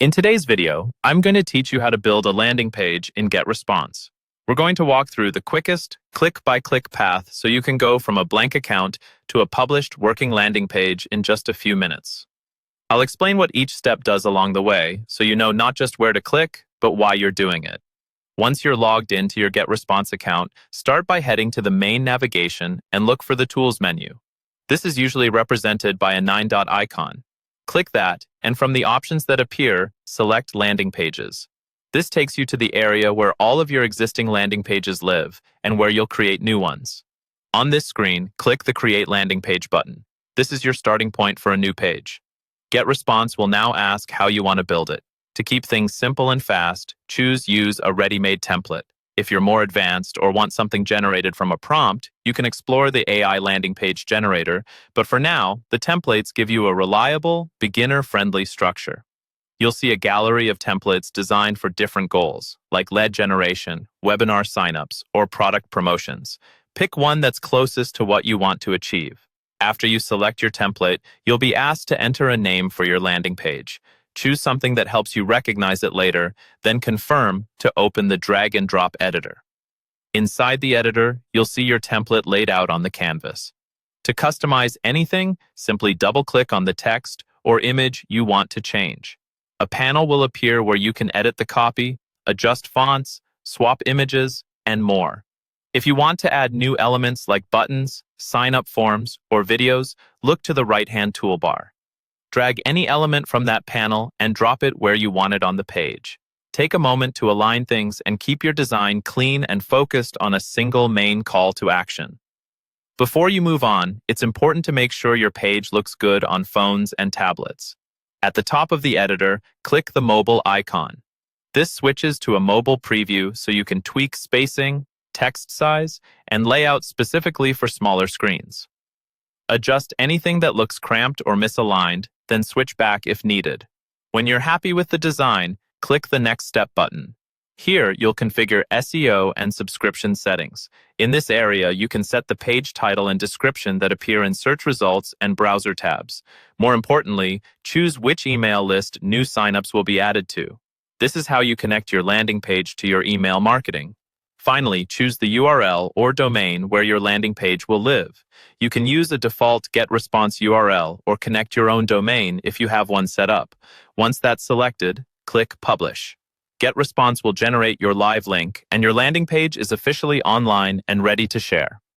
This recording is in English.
In today's video, I'm going to teach you how to build a landing page in Getresponse. We're going to walk through the quickest, click-by-click path so you can go from a blank account to a published working landing page in just a few minutes. I'll explain what each step does along the way so you know not just where to click, but why you're doing it. Once you're logged into your Getresponse account, start by heading to the main navigation and look for the Tools menu. This is usually represented by a 9-dot icon. Click that, and from the options that appear, select Landing Pages. This takes you to the area where all of your existing landing pages live and where you'll create new ones. On this screen, click the Create Landing Page button. This is your starting point for a new page. Getresponse will now ask how you want to build it. To keep things simple and fast, Use a ready-made template. If you're more advanced or want something generated from a prompt, you can explore the AI landing page generator, but for now, the templates give you a reliable, beginner-friendly structure. You'll see a gallery of templates designed for different goals, like lead generation, webinar signups, or product promotions. Pick one that's closest to what you want to achieve. After you select your template, you'll be asked to enter a name for your landing page. Choose something that helps you recognize it later, then confirm to open the drag and drop editor. Inside the editor, you'll see your template laid out on the canvas. To customize anything, simply double-click on the text or image you want to change. A panel will appear where you can edit the copy, adjust fonts, swap images, and more. If you want to add new elements like buttons, sign-up forms, or videos, look to the right-hand toolbar. Drag any element from that panel and drop it where you want it on the page. Take a moment to align things and keep your design clean and focused on a single main call to action. Before you move on, it's important to make sure your page looks good on phones and tablets. At the top of the editor, click the mobile icon. This switches to a mobile preview so you can tweak spacing, text size, and layout specifically for smaller screens. Adjust anything that looks cramped or misaligned, then switch back if needed. When you're happy with the design, click the Next Step button. Here, you'll configure SEO and subscription settings. In this area, you can set the page title and description that appear in search results and browser tabs. More importantly, choose which email list new signups will be added to. This is how you connect your landing page to your email marketing. Finally, choose the URL or domain where your landing page will live. You can use a default Getresponse URL or connect your own domain if you have one set up. Once that's selected, click Publish. Getresponse will generate your live link, and your landing page is officially online and ready to share.